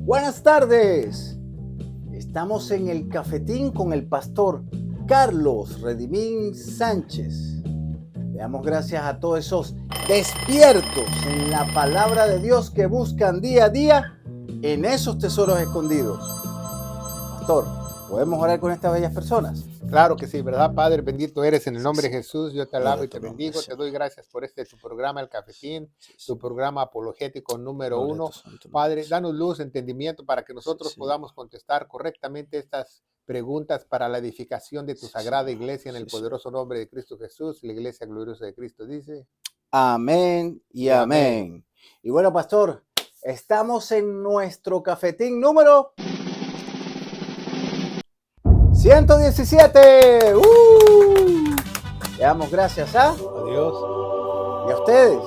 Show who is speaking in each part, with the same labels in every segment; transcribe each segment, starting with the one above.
Speaker 1: Buenas tardes. Estamos en el cafetín con el pastor Carlos Redimín Sánchez. Le damos gracias a todos esos despiertos en la palabra de Dios que buscan día a día en esos tesoros escondidos. Pastor, ¿podemos orar con estas bellas personas?
Speaker 2: Claro que sí, ¿verdad, Padre? Bendito eres en el nombre
Speaker 1: Sí.
Speaker 2: de Jesús. Yo te
Speaker 1: Gloria
Speaker 2: alabo
Speaker 1: a
Speaker 2: y te
Speaker 1: tu nombre,
Speaker 2: bendigo. Te
Speaker 1: Señor.
Speaker 2: doy gracias por tu programa, El Cafetín,
Speaker 1: Sí, sí.
Speaker 2: tu programa apologético número
Speaker 1: Gloria a tu
Speaker 2: 1.
Speaker 1: santo nombre,
Speaker 2: Padre,
Speaker 1: Señor.
Speaker 2: danos luz, entendimiento para que
Speaker 1: Sí,
Speaker 2: nosotros
Speaker 1: Señor.
Speaker 2: podamos contestar correctamente estas preguntas para la edificación de tu
Speaker 1: Sí,
Speaker 2: sagrada
Speaker 1: Señor.
Speaker 2: iglesia en el
Speaker 1: Sí, Señor.
Speaker 2: poderoso nombre de Cristo Jesús. La iglesia gloriosa de Cristo dice,
Speaker 1: Amén y
Speaker 2: y amén.
Speaker 1: amén. Y bueno, pastor, estamos en nuestro cafetín número 117. Le damos gracias
Speaker 2: Adiós.
Speaker 1: y a ustedes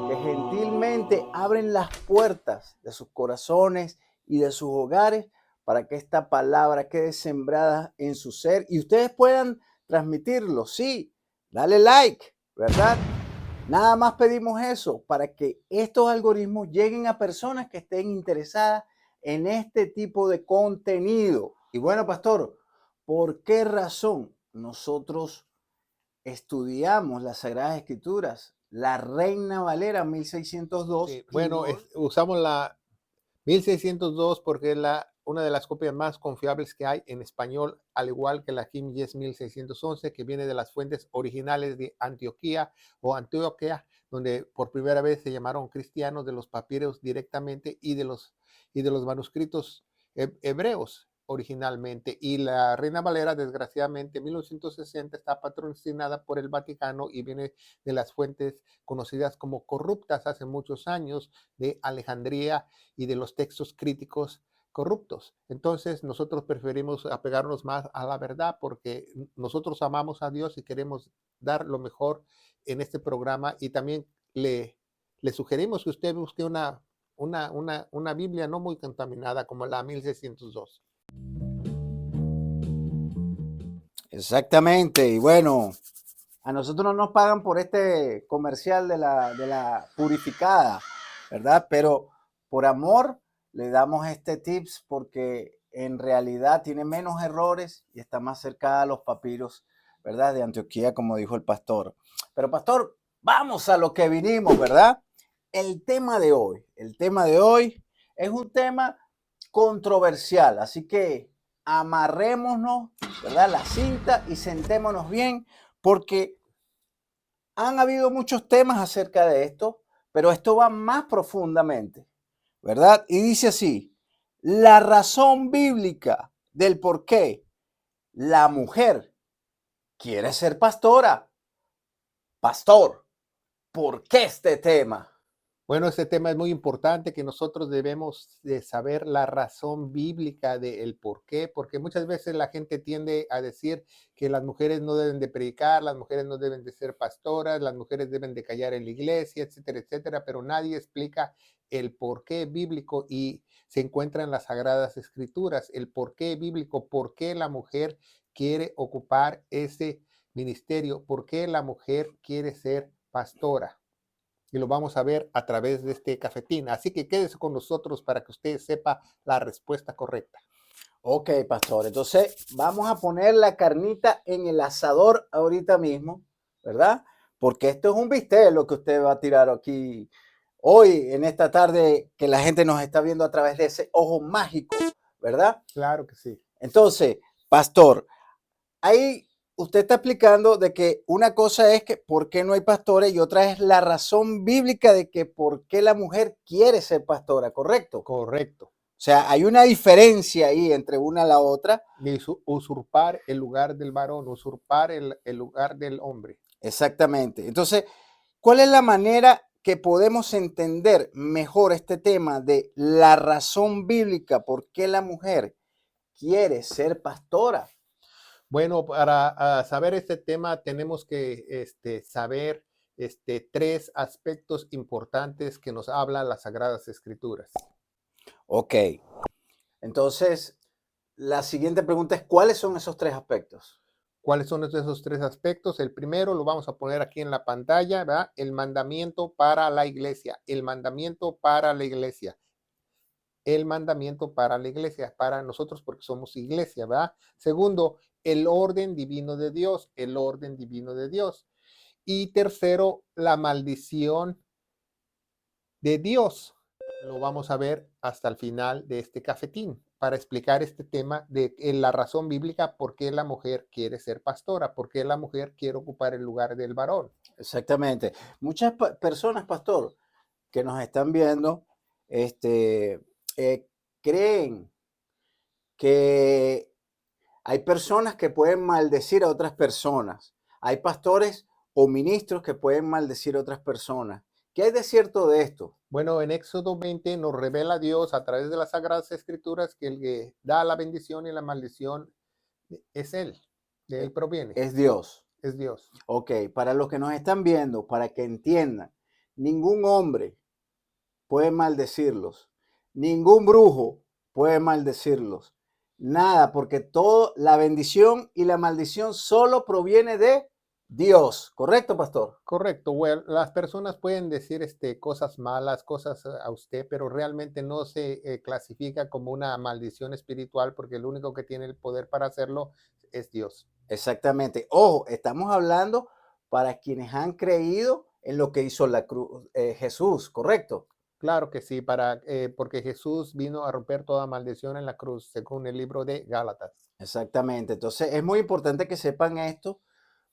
Speaker 1: que gentilmente abren las puertas de sus corazones y de sus hogares para que esta palabra quede sembrada en su ser y ustedes puedan transmitirlo. Sí, dale like, ¿verdad? Nada más pedimos eso para que estos algoritmos lleguen a personas que estén interesadas en este tipo de contenido. Y bueno, pastor, ¿por qué razón nosotros estudiamos las Sagradas Escrituras? La Reina Valera 1602
Speaker 2: Sí,
Speaker 1: y
Speaker 2: bueno,
Speaker 1: no...
Speaker 2: usamos la 1602 porque es una de las copias más confiables que hay en español, al igual que la King James 1611, que viene de las fuentes originales de Antioquía o Antioquia, donde por primera vez se llamaron cristianos de los papiros directamente y de los manuscritos hebreos originalmente. Y la Reina Valera, desgraciadamente, en 1960 está patrocinada por el Vaticano y viene de las fuentes conocidas como corruptas hace muchos años de Alejandría y de los textos críticos corruptos. Entonces nosotros preferimos apegarnos más a la verdad porque nosotros amamos a Dios y queremos dar lo mejor en este programa y también le sugerimos que usted busque una Biblia no muy contaminada como la 1602.
Speaker 1: Exactamente, y bueno, a nosotros no nos pagan por este comercial de la purificada, ¿verdad? Pero por amor le damos este tips porque en realidad tiene menos errores y está más cerca a los papiros, ¿verdad? De Antioquía, como dijo el pastor. Pero pastor, vamos a lo que vinimos, ¿verdad? El tema de hoy es un tema controversial, así que amarrémonos, ¿verdad? La cinta y sentémonos bien porque han habido muchos temas acerca de esto, pero esto va más profundamente, ¿verdad? Y dice así, la razón bíblica del por qué la mujer quiere ser pastora. Pastor, ¿por qué este tema?
Speaker 2: Bueno, este tema es muy importante que nosotros debemos de saber la razón bíblica del por qué, porque muchas veces la gente tiende a decir que las mujeres no deben de predicar, las mujeres no deben de ser pastoras, las mujeres deben de callar en la iglesia, etcétera, etcétera, pero nadie explica el por qué bíblico y se encuentra en las Sagradas Escrituras, el por qué bíblico, por qué la mujer quiere ocupar ese ministerio, por qué la mujer quiere ser pastora y lo vamos a ver a través de este cafetín. Así que quédese con nosotros para que usted sepa la respuesta correcta.
Speaker 1: Ok, pastor, entonces vamos a poner la carnita en el asador ahorita mismo, ¿verdad? Porque esto es un bistec lo que usted va a tirar aquí hoy, en esta tarde, que la gente nos está viendo a través de ese ojo mágico, ¿verdad?
Speaker 2: Claro que sí.
Speaker 1: Entonces, pastor, ahí usted está explicando de que una cosa es que por qué no hay pastores y otra es la razón bíblica de que por qué la mujer quiere ser pastora, ¿correcto?
Speaker 2: Correcto.
Speaker 1: O sea, hay una diferencia ahí entre una y la otra.
Speaker 2: De usurpar el lugar del varón, usurpar el lugar del hombre.
Speaker 1: Exactamente. Entonces, ¿cuál es la manera que podemos entender mejor este tema de la razón bíblica por qué la mujer quiere ser pastora?
Speaker 2: Bueno, para saber este tema tenemos que saber tres aspectos importantes que nos hablan las Sagradas Escrituras.
Speaker 1: Ok. Entonces, la siguiente pregunta es, ¿cuáles son esos tres aspectos?
Speaker 2: ¿Cuáles son esos tres aspectos? El primero lo vamos a poner aquí en la pantalla, ¿verdad? El mandamiento para la iglesia, el mandamiento para la iglesia. el mandamiento para la iglesia, para nosotros porque somos iglesia, ¿verdad? Segundo, el orden divino de Dios, el orden divino de Dios. Y tercero, la maldición de Dios. Lo vamos a ver hasta el final de este cafetín para explicar este tema de la razón bíblica por qué la mujer quiere ser pastora, por qué la mujer quiere ocupar el lugar del varón.
Speaker 1: Exactamente. Muchas personas, pastor, que nos están viendo, creen que hay personas que pueden maldecir a otras personas. Hay pastores o ministros que pueden maldecir a otras personas. ¿Qué hay de cierto de esto?
Speaker 2: Bueno, en Éxodo 20 nos revela Dios a través de las Sagradas Escrituras que el que da la bendición y la maldición es Él, de Él proviene,
Speaker 1: Es Dios.
Speaker 2: es Dios.
Speaker 1: Ok, para los que nos están viendo, para que entiendan, ningún hombre puede maldecirlos, ningún brujo puede maldecirlos, nada, porque toda la bendición y la maldición solo proviene de Dios, ¿correcto, pastor?
Speaker 2: Correcto, bueno, las personas pueden decir cosas malas, cosas a usted, pero realmente no se clasifica como una maldición espiritual porque el único que tiene el poder para hacerlo es Dios.
Speaker 1: Exactamente. Ojo, estamos hablando para quienes han creído en lo que hizo la cruz, Jesús, ¿correcto?
Speaker 2: Claro que sí, porque Jesús vino a romper toda maldición en la cruz, según el libro de Gálatas.
Speaker 1: Exactamente. Entonces es muy importante que sepan esto,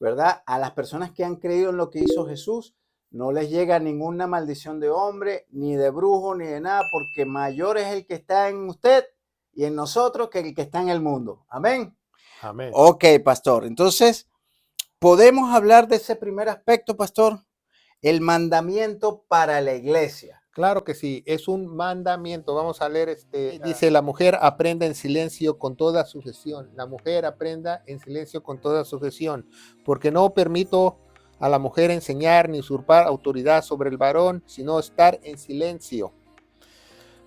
Speaker 1: ¿verdad? A las personas que han creído en lo que hizo Jesús, no les llega ninguna maldición de hombre, ni de brujo, ni de nada, porque mayor es el que está en usted y en nosotros que el que está en el mundo. Amén.
Speaker 2: Amén.
Speaker 1: Ok, pastor. Entonces, ¿podemos hablar de ese primer aspecto, pastor? El mandamiento para la iglesia.
Speaker 2: Claro que sí, es un mandamiento. Vamos a leer dice, la mujer aprenda en silencio con toda sujeción. La mujer aprenda en silencio con toda sujeción, porque no permito a la mujer enseñar ni usurpar autoridad sobre el varón, sino estar en silencio.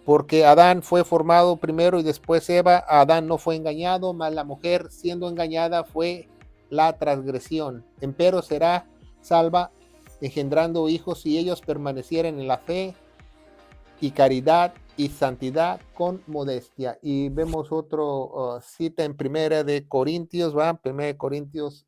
Speaker 2: Porque Adán fue formado primero y después Eva. Adán no fue engañado, mas la mujer siendo engañada fue la transgresión. Empero será salva engendrando hijos si ellos permanecieren en la fe y caridad y santidad con modestia. Y vemos otro cita en Primera de Corintios, ¿va? Primera de Corintios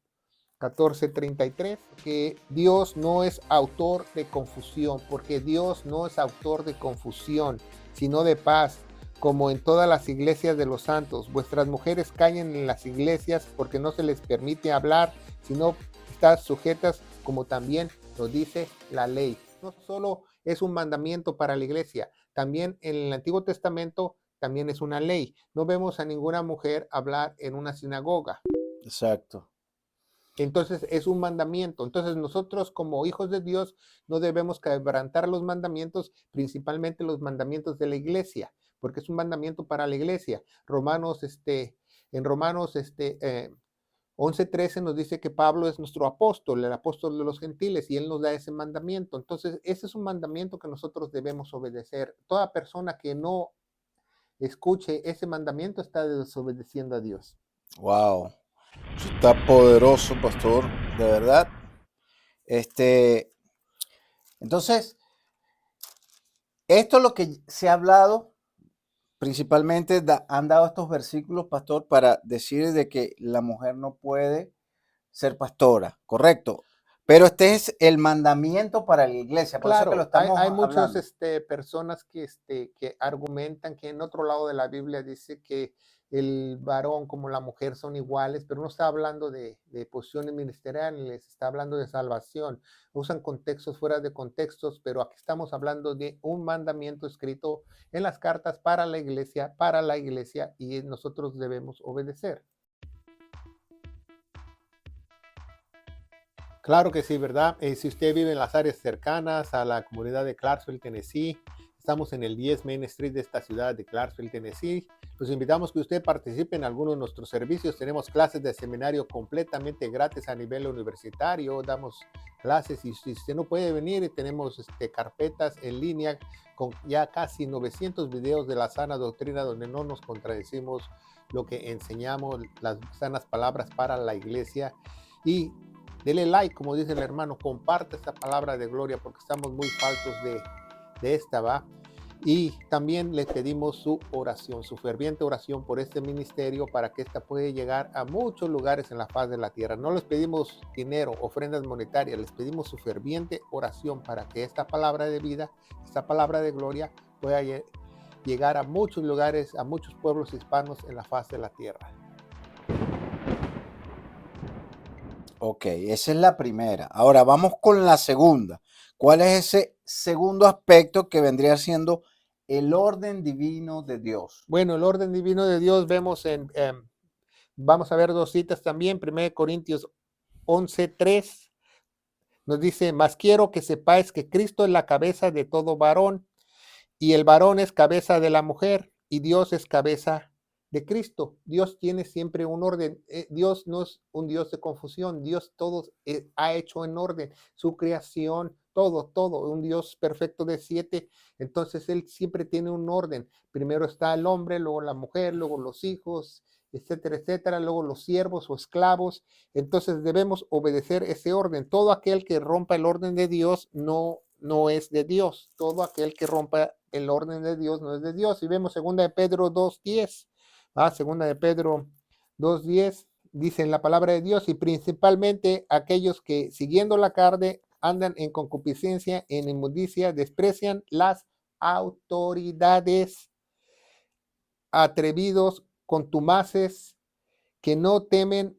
Speaker 2: 14:33, que Dios no es autor de confusión, porque Dios no es autor de confusión, sino de paz, como en todas las iglesias de los santos. Vuestras mujeres callen en las iglesias porque no se les permite hablar, sino están sujetas como también lo dice la ley. No solo es un mandamiento para la iglesia, también en el Antiguo Testamento también es una ley. No vemos a ninguna mujer hablar en una sinagoga.
Speaker 1: Exacto.
Speaker 2: Entonces es un mandamiento. Entonces nosotros como hijos de Dios no debemos quebrantar los mandamientos, principalmente los mandamientos de la iglesia, porque es un mandamiento para la iglesia. En Romanos 11:13 nos dice que Pablo es nuestro apóstol, el apóstol de los gentiles, y él nos da ese mandamiento. Entonces ese es un mandamiento que nosotros debemos obedecer. Toda persona que no escuche ese mandamiento está desobedeciendo a Dios.
Speaker 1: Wow. Está poderoso, pastor, de verdad. Entonces, esto es lo que se ha hablado, principalmente han dado estos versículos, pastor, para decir de que la mujer no puede ser pastora, correcto. Pero este es el mandamiento para la iglesia, por eso que lo
Speaker 2: Claro,
Speaker 1: estamos
Speaker 2: hay muchas
Speaker 1: hablando.
Speaker 2: personas que argumentan que en otro lado de la Biblia dice que el varón como la mujer son iguales, pero no está hablando de posiciones ministeriales, está hablando de salvación. Usan contextos fuera de contextos, pero aquí estamos hablando de un mandamiento escrito en las cartas para la iglesia, y nosotros debemos obedecer. Claro que sí, ¿verdad? Si usted vive en las áreas cercanas a la comunidad de Clarksville, Tennessee, estamos en el 10 Main Street de esta ciudad de Clarksville, Tennessee. Los invitamos que usted participe en alguno de nuestros servicios. Tenemos clases de seminario completamente gratis a nivel universitario. Damos clases y si usted no puede venir, tenemos carpetas en línea con ya casi 900 videos de la sana doctrina donde no nos contradecimos lo que enseñamos, las sanas palabras para la iglesia. Y dele like, como dice el hermano, comparte esta palabra de gloria porque estamos muy faltos de esta, ¿va? Y también le pedimos su oración, su ferviente oración por este ministerio para que ésta pueda llegar a muchos lugares en la faz de la tierra. No les pedimos dinero, ofrendas monetarias, les pedimos su ferviente oración para que esta palabra de vida, esta palabra de gloria pueda llegar a muchos lugares, a muchos pueblos hispanos en la faz de la tierra.
Speaker 1: Ok, esa es la primera. Ahora vamos con la segunda. ¿Cuál es ese segundo aspecto que vendría siendo el orden divino de Dios?
Speaker 2: Bueno, el orden divino de Dios vemos vamos a ver dos citas también, 1 Corintios 11:3 nos dice, mas quiero que sepáis que Cristo es la cabeza de todo varón y el varón es cabeza de la mujer y Dios es cabeza de Cristo. Dios tiene siempre un orden. Dios no es un Dios de confusión. Dios todo ha hecho en orden. Su creación, todo. Un Dios perfecto de 7. Entonces Él siempre tiene un orden. Primero está el hombre, luego la mujer, luego los hijos, etcétera, etcétera. Luego los siervos o esclavos. Entonces debemos obedecer ese orden. Todo aquel que rompa el orden de Dios no es de Dios. Todo aquel que rompa el orden de Dios no es de Dios. Y vemos 2 de Pedro 2:10. Segunda de Pedro 2:10 dice en la palabra de Dios, y principalmente aquellos que siguiendo la carne andan en concupiscencia, en inmundicia, desprecian las autoridades, atrevidos, contumaces, que no temen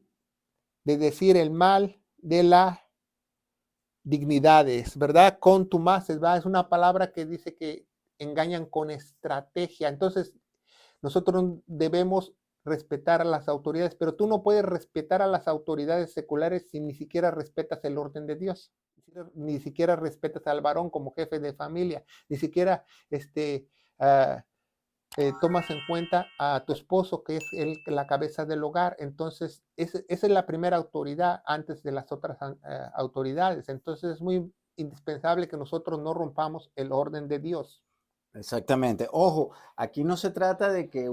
Speaker 2: de decir el mal de las dignidades, ¿verdad? Contumaces, ¿verdad? Es una palabra que dice que engañan con estrategia. Entonces, nosotros debemos respetar a las autoridades, pero tú no puedes respetar a las autoridades seculares si ni siquiera respetas el orden de Dios, ni siquiera respetas al varón como jefe de familia, ni siquiera uh, tomas en cuenta a tu esposo, que es la cabeza del hogar. Entonces, esa es la primera autoridad antes de las otras autoridades. Entonces, es muy indispensable que nosotros no rompamos el orden de Dios.
Speaker 1: Exactamente. Ojo, aquí no se trata de que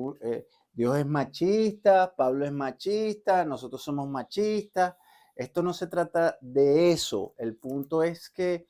Speaker 1: Dios es machista, Pablo es machista, nosotros somos machistas. Esto no se trata de eso. El punto es que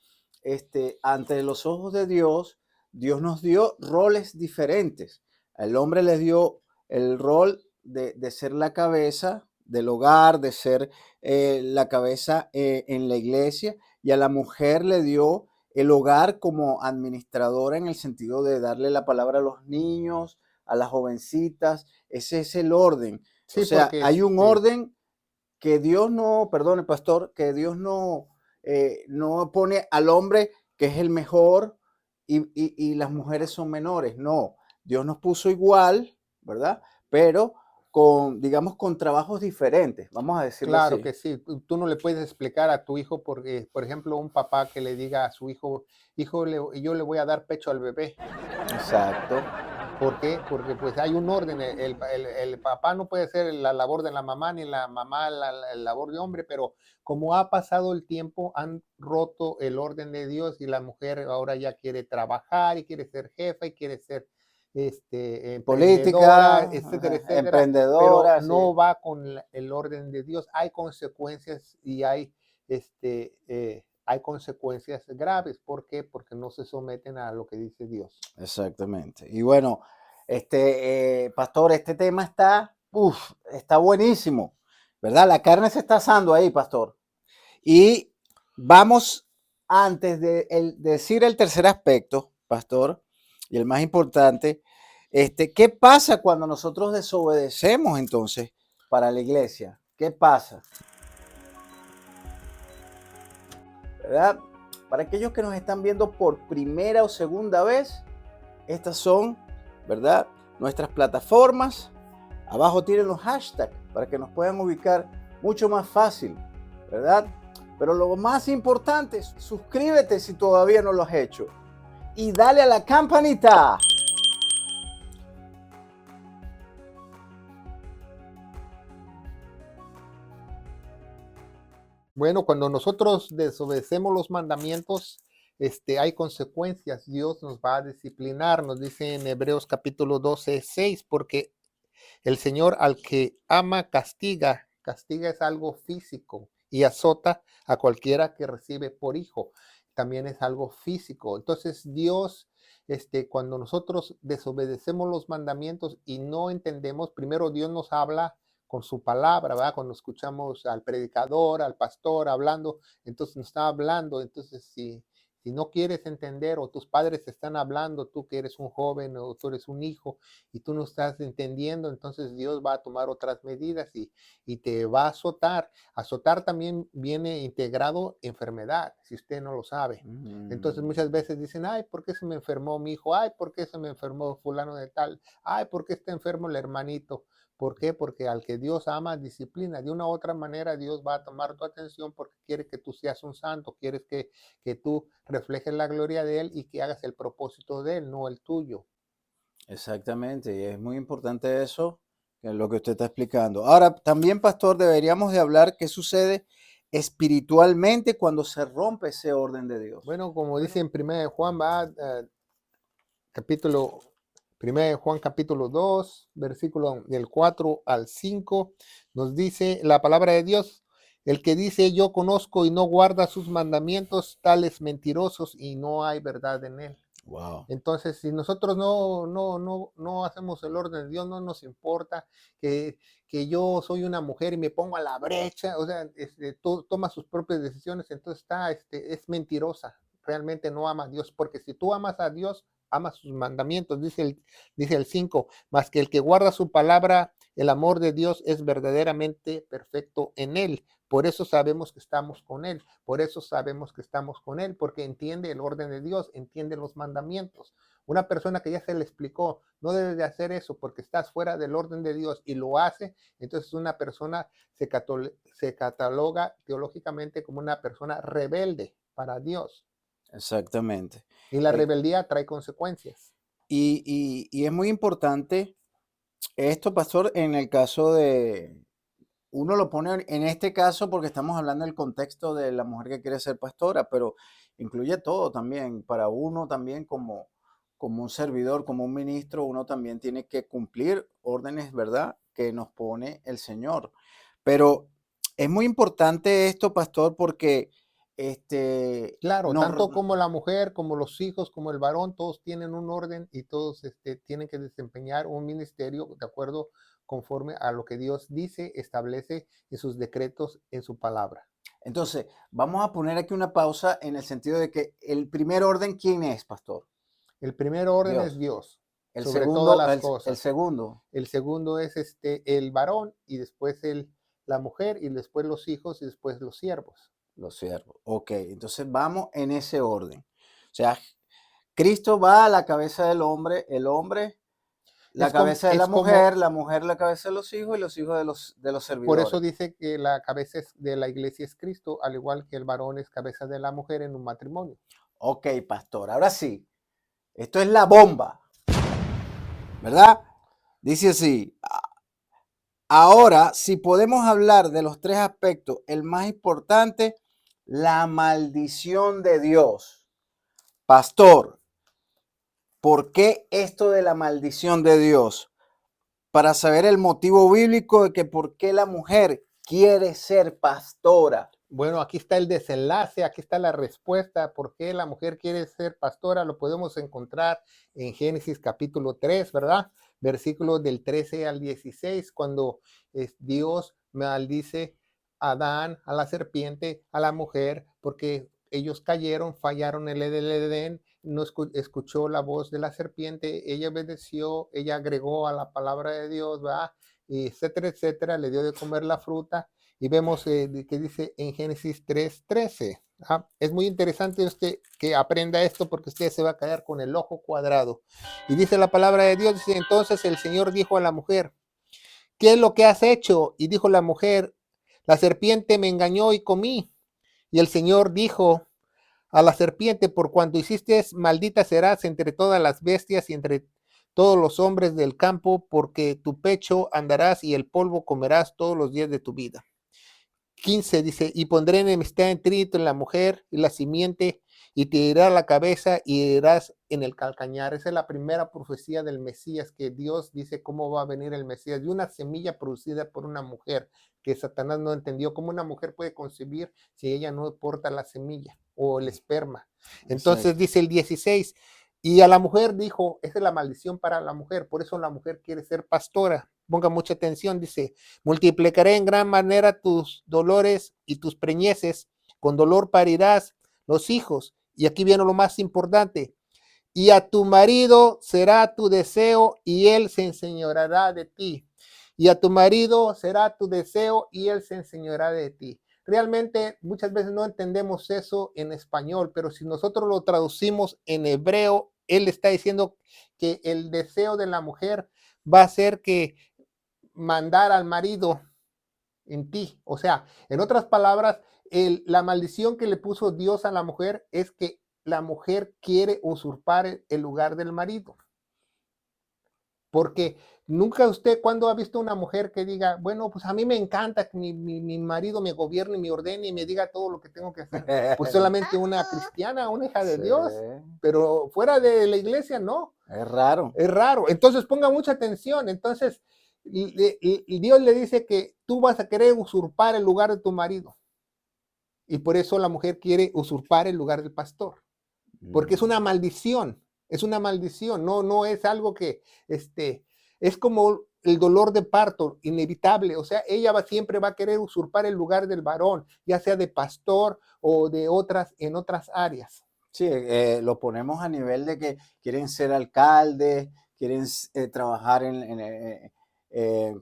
Speaker 1: ante los ojos de Dios, Dios nos dio roles diferentes. Al hombre le dio el rol de ser la cabeza del hogar, de ser la cabeza en la iglesia, y a la mujer le dio el hogar como administradora en el sentido de darle la palabra a los niños, a las jovencitas. Ese es el orden. O
Speaker 2: Sí,
Speaker 1: sea,
Speaker 2: porque
Speaker 1: hay un orden que Dios no, perdone, pastor, que Dios no pone al hombre que es el mejor y las mujeres son menores. No, Dios nos puso igual, ¿verdad? Pero digamos, con trabajos diferentes, vamos a decirlo
Speaker 2: claro
Speaker 1: así.
Speaker 2: que sí. Tú no le puedes explicar a tu hijo, porque, por ejemplo, un papá que le diga a su hijo, hijo, yo le voy a dar pecho al bebé.
Speaker 1: Exacto.
Speaker 2: ¿Por qué? Porque pues hay un orden. El papá no puede hacer la labor de la mamá, ni la mamá la labor de hombre, pero como ha pasado el tiempo, han roto el orden de Dios y la mujer ahora ya quiere trabajar y quiere ser jefa y quiere ser emprendedora,
Speaker 1: Política,
Speaker 2: etcétera, etcétera, pero
Speaker 1: emprendedora, sí.
Speaker 2: no va con el orden de Dios. Hay consecuencias y hay consecuencias graves. ¿Por qué? Porque no se someten a lo que dice Dios.
Speaker 1: Exactamente. Y bueno, pastor, este tema está buenísimo, ¿verdad? La carne se está asando ahí, pastor. Y vamos, antes de decir el tercer aspecto, pastor, y el más importante, ¿qué pasa cuando nosotros desobedecemos entonces para la iglesia? ¿Qué pasa? ¿Verdad? Para aquellos que nos están viendo por primera o segunda vez, estas son, ¿verdad?, nuestras plataformas. Abajo tienen los hashtags para que nos puedan ubicar mucho más fácil, ¿verdad? Pero lo más importante es suscríbete si todavía no lo has hecho y dale a la campanita.
Speaker 2: Bueno, cuando nosotros desobedecemos los mandamientos, hay consecuencias. Dios nos va a disciplinar, nos dice en Hebreos capítulo 12:6, porque el Señor al que ama castiga. Castiga es algo físico y azota a cualquiera que recibe por hijo. También es algo físico. Entonces Dios cuando nosotros desobedecemos los mandamientos y no entendemos, primero Dios nos habla con su palabra, ¿verdad? Cuando escuchamos al predicador, al pastor hablando, entonces nos está hablando. Entonces, si no quieres entender o tus padres te están hablando, tú que eres un joven o tú eres un hijo y tú no estás entendiendo, entonces Dios va a tomar otras medidas y te va a azotar. Azotar también viene integrado enfermedad, si usted no lo sabe. Entonces muchas veces dicen, ay, ¿por qué se me enfermó mi hijo? Ay, ¿por qué se me enfermó fulano de tal? Ay, ¿por qué está enfermo el hermanito? ¿Por qué? Porque al que Dios ama, disciplina. De una u otra manera, Dios va a tomar tu atención porque quiere que tú seas un santo, quieres que tú reflejes la gloria de Él y que hagas el propósito de Él, no el tuyo.
Speaker 1: Exactamente, y es muy importante eso, que es lo que usted está explicando. Ahora, también, pastor, deberíamos de hablar qué sucede espiritualmente cuando se rompe ese orden de Dios.
Speaker 2: Bueno, como dice en 1 Juan, capítulo 1 Juan capítulo 2, versículo del 4 al 5, nos dice la palabra de Dios, el que dice yo conozco y no guarda sus mandamientos, tales mentirosos y no hay verdad en él.
Speaker 1: Wow.
Speaker 2: Entonces, si nosotros no hacemos el orden de Dios, no nos importa que yo soy una mujer y me pongo a la brecha, o sea, toma sus propias decisiones, entonces es mentirosa, realmente no ama a Dios, porque si tú amas a Dios, amas sus mandamientos, dice el 5, más que el que guarda su palabra, el amor de Dios es verdaderamente perfecto en él. Por eso sabemos que estamos con Él, por eso sabemos que estamos con Él, porque entiende el orden de Dios, entiende los mandamientos. Una persona que ya se le explicó, no debe de hacer eso porque estás fuera del orden de Dios y lo hace, entonces una persona se cataloga teológicamente como una persona rebelde para Dios.
Speaker 1: Exactamente.
Speaker 2: Y la
Speaker 1: Eh,
Speaker 2: rebeldía trae consecuencias.
Speaker 1: y es muy importante esto, pastor, en el caso de, uno lo pone en este caso porque estamos hablando del contexto de la mujer que quiere ser pastora, pero incluye todo también. Para uno también como un servidor, como un ministro, uno también tiene que cumplir órdenes, ¿verdad? Que nos pone el Señor. Pero es muy importante esto, pastor, porque
Speaker 2: Claro,
Speaker 1: nos,
Speaker 2: tanto como la mujer, como los hijos, como el varón, todos tienen un orden y todos tienen que desempeñar un ministerio de acuerdo conforme a lo que Dios dice, establece en sus decretos, en su palabra.
Speaker 1: entonces, vamos a poner aquí una pausa en el sentido de que el primer orden, ¿quién es, pastor?
Speaker 2: El primer orden es
Speaker 1: Dios.
Speaker 2: Dios,
Speaker 1: El
Speaker 2: sobre todas
Speaker 1: segundo,
Speaker 2: las
Speaker 1: el
Speaker 2: cosas.
Speaker 1: segundo,
Speaker 2: El segundo es el varón y después la mujer y después los hijos y después los siervos.
Speaker 1: los siervos. Ok, entonces vamos en ese orden. O sea, Cristo va a la cabeza del hombre, el hombre la
Speaker 2: Es como,
Speaker 1: cabeza de
Speaker 2: es como
Speaker 1: la mujer la cabeza de los hijos de los
Speaker 2: Por eso
Speaker 1: servidores.
Speaker 2: dice que la cabeza de la iglesia es Cristo, al igual que el varón es cabeza de la mujer en un matrimonio.
Speaker 1: Ok, pastor, ahora sí, esto es la bomba, ¿verdad? Dice así, ahora, si podemos hablar de los tres aspectos, el más importante, la maldición de Dios. Pastor, ¿por qué esto de la maldición de Dios? Para saber el motivo bíblico de que por qué la mujer quiere ser pastora.
Speaker 2: Bueno, aquí está el desenlace, aquí está la respuesta. ¿Por qué la mujer quiere ser pastora? Lo podemos encontrar en Génesis capítulo 3, ¿verdad? Versículos del 13 al 16, cuando Dios maldice a Adán, a la serpiente, a la mujer, porque ellos cayeron, fallaron en el Edén, no escuchó la voz de la serpiente, ella obedeció, ella agregó a la palabra de Dios, ¿verdad? Y etcétera, etcétera, le dio de comer la fruta y vemos que dice en Génesis 3:13. Es muy interesante usted que aprenda esto porque usted se va a quedar con el ojo cuadrado. Y dice la palabra de Dios, dice, entonces el Señor dijo a la mujer, ¿qué es lo que has hecho? Y dijo la mujer, la serpiente me engañó y comí. Y el Señor dijo a la serpiente, por cuanto hiciste, maldita serás entre todas las bestias y entre todos los hombres del campo, porque tu pecho andarás y el polvo comerás todos los días de tu vida. 15 dice, y pondré enemistad entre la mujer y la simiente, y te herirá la cabeza y herirás en el calcañar. Esa es la primera profecía del Mesías, que Dios dice cómo va a venir el Mesías, de una semilla producida por una mujer, que Satanás no entendió cómo una mujer puede concebir si ella no porta la semilla o el esperma. Entonces
Speaker 1: Exacto.
Speaker 2: dice el 16, Y a la mujer dijo, esa es la maldición para la mujer, por eso la mujer quiere ser pastora. Ponga mucha atención, dice, multiplicaré en gran manera tus dolores y tus preñeces, con dolor parirás los hijos. Y aquí viene lo más importante, y a tu marido será tu deseo y él se enseñoreará de ti. Y a tu marido será tu deseo y él se enseñoreará de ti. Realmente muchas veces no entendemos eso en español, pero si nosotros lo traducimos en hebreo, él está diciendo que el deseo de la mujer va a ser que mandar al marido en ti. O sea, en otras palabras, la maldición que le puso Dios a la mujer es que la mujer quiere usurpar el lugar del marido. Porque nunca usted, cuando ha visto una mujer que diga, bueno, pues a mí me encanta que mi marido me gobierne y me ordene y me diga todo lo que tengo que hacer? Pues solamente una cristiana, una hija de
Speaker 1: Sí,
Speaker 2: Dios, pero fuera de la iglesia no.
Speaker 1: es raro.
Speaker 2: Es raro. Entonces ponga mucha atención. Entonces Dios le dice que tú vas a querer usurpar el lugar de tu marido. Y por eso la mujer quiere usurpar el lugar del pastor. Porque es una maldición, no es algo que, es como el dolor de parto, inevitable, o sea, ella siempre va a querer usurpar el lugar del varón, ya sea de pastor o de en otras áreas.
Speaker 1: Sí, lo ponemos a nivel de que quieren ser alcaldes, quieren trabajar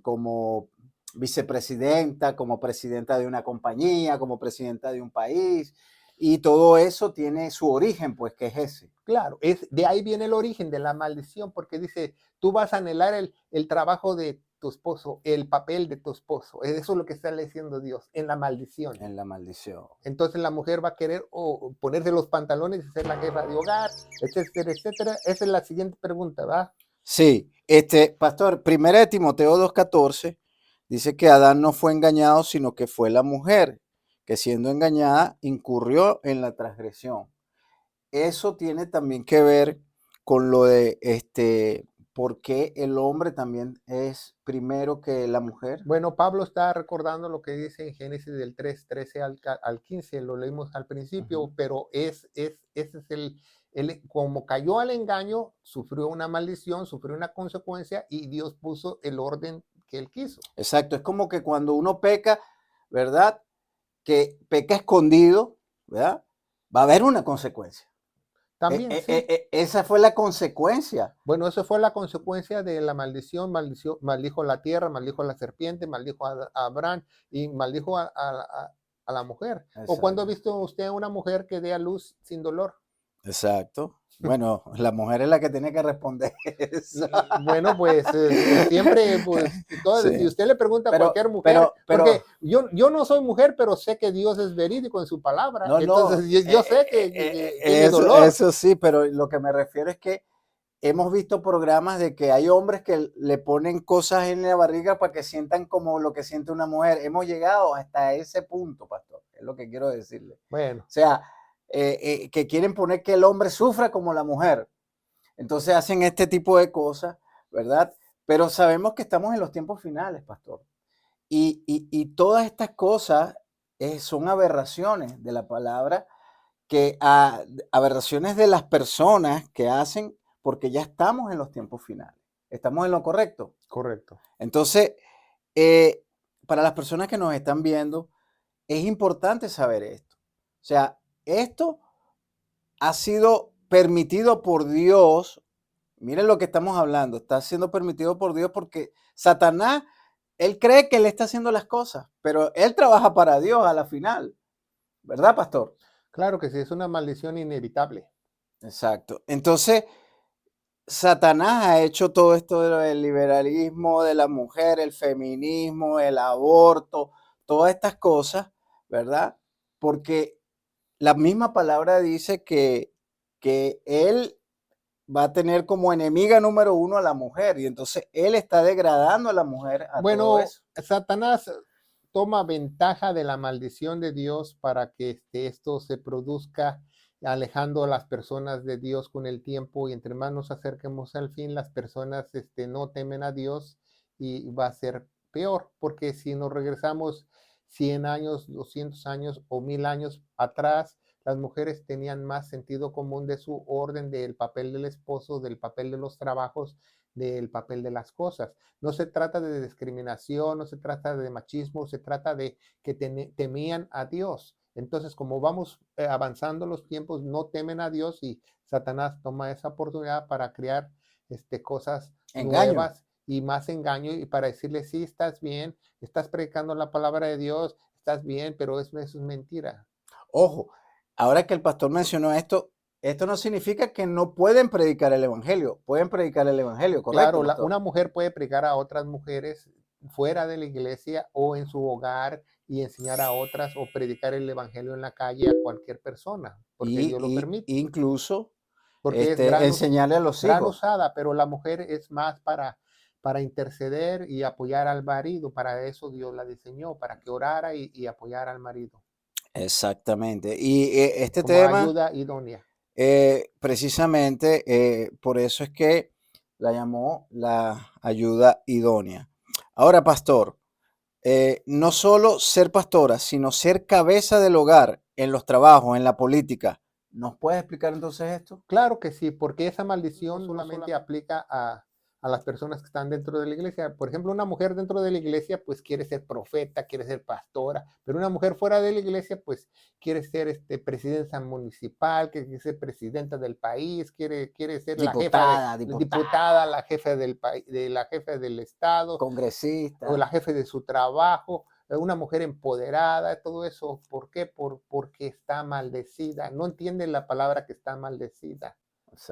Speaker 1: como vicepresidenta, como presidenta de una compañía, como presidenta de un país, y todo eso tiene su origen, pues, que es ese.
Speaker 2: Claro, de ahí viene el origen de la maldición, porque dice, tú vas a anhelar el trabajo de tu esposo, el papel de tu esposo. Eso es lo que está diciendo Dios en la maldición.
Speaker 1: En la maldición.
Speaker 2: Entonces la mujer va a querer ponerse los pantalones y hacer la jefa de hogar, etcétera, etcétera. Esa es la siguiente pregunta, ¿va?
Speaker 1: Sí, pastor, 1 de Timoteo 2:14 dice que Adán no fue engañado, sino que fue la mujer, que siendo engañada incurrió en la transgresión. Eso tiene también que ver con lo de por qué el hombre también es primero que la mujer.
Speaker 2: Bueno, Pablo está recordando lo que dice en Génesis del 3:13 al 15, lo leímos al principio,
Speaker 1: Ujú.
Speaker 2: pero ese es como cayó al engaño, sufrió una maldición, sufrió una consecuencia y Dios puso el orden que él quiso.
Speaker 1: Exacto, es como que cuando uno peca, ¿verdad? Que peca escondido, ¿verdad? Va a haber una consecuencia.
Speaker 2: También, sí.
Speaker 1: Esa fue la consecuencia.
Speaker 2: Bueno, eso fue la consecuencia de la maldición, maldijo la tierra, maldijo a la serpiente, maldijo a Abraham y maldijo a la mujer. ¿O cuando ha
Speaker 1: Exacto.
Speaker 2: visto usted a una mujer que dé a luz sin dolor?
Speaker 1: Exacto. Bueno, la mujer es la que tiene que responder eso.
Speaker 2: Bueno, pues siempre, pues, si
Speaker 1: Sí.
Speaker 2: usted le pregunta a
Speaker 1: Pero,
Speaker 2: cualquier mujer,
Speaker 1: pero,
Speaker 2: porque
Speaker 1: pero,
Speaker 2: yo no soy mujer, pero sé que Dios es verídico en su palabra,
Speaker 1: no, no,
Speaker 2: entonces yo sé que tiene
Speaker 1: eso,
Speaker 2: dolor.
Speaker 1: eso sí, pero lo que me refiero es que hemos visto programas de que hay hombres que le ponen cosas en la barriga para que sientan como lo que siente una mujer. Hemos llegado hasta ese punto, pastor, es lo que quiero decirle. O
Speaker 2: Bueno,
Speaker 1: sea, que quieren poner que el hombre sufra como la mujer. Entonces hacen este tipo de cosas, ¿verdad? Pero sabemos que estamos en los tiempos finales, pastor. Y todas estas cosas son aberraciones de la palabra, aberraciones de las personas que hacen, porque ya estamos en los tiempos finales. ¿Estamos en lo correcto?
Speaker 2: correcto.
Speaker 1: Entonces, para las personas que nos están viendo, es importante saber esto. O sea, esto ha sido permitido por Dios. Miren lo que estamos hablando, está siendo permitido por Dios porque Satanás, él cree que él está haciendo las cosas, pero él trabaja para Dios a la final, ¿verdad, pastor?
Speaker 2: Claro que sí, es una maldición inevitable.
Speaker 1: Exacto. Entonces, Satanás ha hecho todo esto del liberalismo de la mujer, el feminismo, el aborto, todas estas cosas, ¿verdad? Porque la misma palabra dice que él va a tener como enemiga número uno a la mujer y entonces él está degradando a la mujer a todo
Speaker 2: Bueno,
Speaker 1: eso.
Speaker 2: Satanás toma ventaja de la maldición de Dios para que esto se produzca, alejando a las personas de Dios con el tiempo, y entre más nos acerquemos al fin, las personas no temen a Dios y va a ser peor, porque si nos regresamos 100 años, 200 años o 1000 años atrás, las mujeres tenían más sentido común de su orden, del papel del esposo, del papel de los trabajos, del papel de las cosas. No se trata de discriminación, no se trata de machismo, se trata de que temían a Dios. Entonces, como vamos avanzando los tiempos, no temen a Dios y Satanás toma esa oportunidad para crear cosas
Speaker 1: Engaño.
Speaker 2: nuevas y más engaño y para decirle, sí, estás bien, estás predicando la palabra de Dios, estás bien, pero eso es mentira.
Speaker 1: Ojo, ahora que el pastor mencionó esto, esto no significa que no pueden predicar el evangelio. Pueden predicar el evangelio, ¿correcto,
Speaker 2: Claro,
Speaker 1: pastor?
Speaker 2: una mujer puede predicar a otras mujeres fuera de la iglesia o en su hogar y enseñar a otras o predicar el evangelio en la calle a cualquier persona, porque Dios lo permite,
Speaker 1: Incluso
Speaker 2: porque es
Speaker 1: enseñarle a los
Speaker 2: gran
Speaker 1: hijos.
Speaker 2: usada, pero la mujer es más para interceder y apoyar al marido, para eso Dios la diseñó, para que orara y apoyara al marido,
Speaker 1: Exactamente. Y este
Speaker 2: como
Speaker 1: tema,
Speaker 2: ayuda idónea.
Speaker 1: precisamente, por eso es que la llamó la ayuda idónea. Ahora, pastor, no solo ser pastora, sino ser cabeza del hogar en los trabajos, en la política. ¿Nos puedes explicar entonces esto?
Speaker 2: Claro que sí, porque esa maldición no solamente aplica a las personas que están dentro de la iglesia. Por ejemplo, una mujer dentro de la iglesia, pues quiere ser profeta, quiere ser pastora, pero una mujer fuera de la iglesia, pues quiere ser presidenta municipal, quiere ser presidenta del país, quiere ser la jefa de
Speaker 1: Diputada,
Speaker 2: diputada, la jefa del país, la jefa del estado, o la
Speaker 1: congresista.
Speaker 2: jefe de su trabajo, una mujer empoderada, todo eso. ¿Por qué? Porque está maldecida. No entiende la palabra que está maldecida,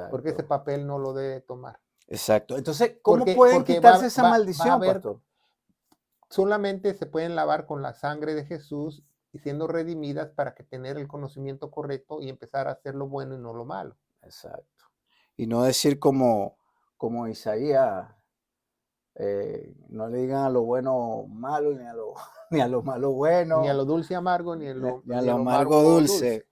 Speaker 2: porque ese
Speaker 1: Exacto,
Speaker 2: papel no lo debe tomar.
Speaker 1: exacto. Entonces, ¿cómo
Speaker 2: Porque,
Speaker 1: pueden
Speaker 2: porque
Speaker 1: quitarse esa
Speaker 2: va a
Speaker 1: maldición,
Speaker 2: haber,
Speaker 1: pastor?
Speaker 2: solamente se pueden lavar con la sangre de Jesús y siendo redimidas para que tener el conocimiento correcto y empezar a hacer lo bueno y no lo malo.
Speaker 1: Exacto. Y no decir como Isaías, no le digan a lo bueno malo, ni a lo, ni a lo malo
Speaker 2: Ni a
Speaker 1: bueno,
Speaker 2: lo dulce amargo,
Speaker 1: ni a
Speaker 2: ni a
Speaker 1: lo
Speaker 2: lo
Speaker 1: amargo
Speaker 2: amargo dulce.
Speaker 1: dulce.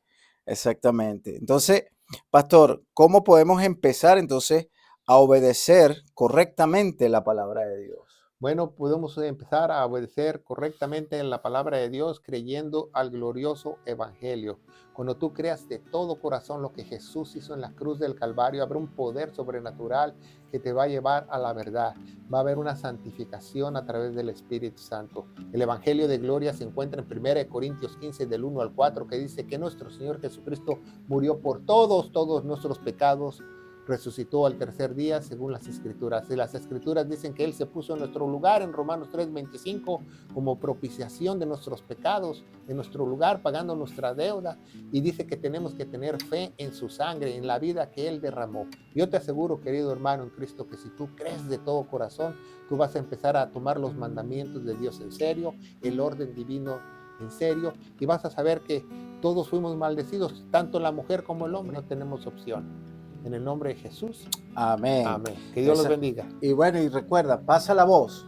Speaker 1: Exactamente. Entonces, pastor, ¿cómo podemos empezar entonces a obedecer correctamente la palabra de Dios?
Speaker 2: Bueno, podemos empezar a obedecer correctamente en la palabra de Dios creyendo al glorioso evangelio. Cuando tú creas de todo corazón lo que Jesús hizo en la cruz del Calvario, habrá un poder sobrenatural que te va a llevar a la verdad. Va a haber una santificación a través del Espíritu Santo. El evangelio de gloria se encuentra en 1 Corintios 15 del 1 al 4, que dice que nuestro Señor Jesucristo murió por todos nuestros pecados, resucitó al tercer día según las escrituras. Y las escrituras dicen que Él se puso en nuestro lugar en Romanos 3:25 como propiciación de nuestros pecados, en nuestro lugar, pagando nuestra deuda. Y dice que tenemos que tener fe en su sangre, en la vida que Él derramó. Yo te aseguro, querido hermano en Cristo, que si tú crees de todo corazón, tú vas a empezar a tomar los mandamientos de Dios en serio, el orden divino en serio, y vas a saber que todos fuimos maldecidos, tanto la mujer como el hombre, no tenemos opción. En el nombre de Jesús.
Speaker 1: Amén.
Speaker 2: Amén. Que Dios los bendiga.
Speaker 1: Y bueno, y recuerda, pasa la voz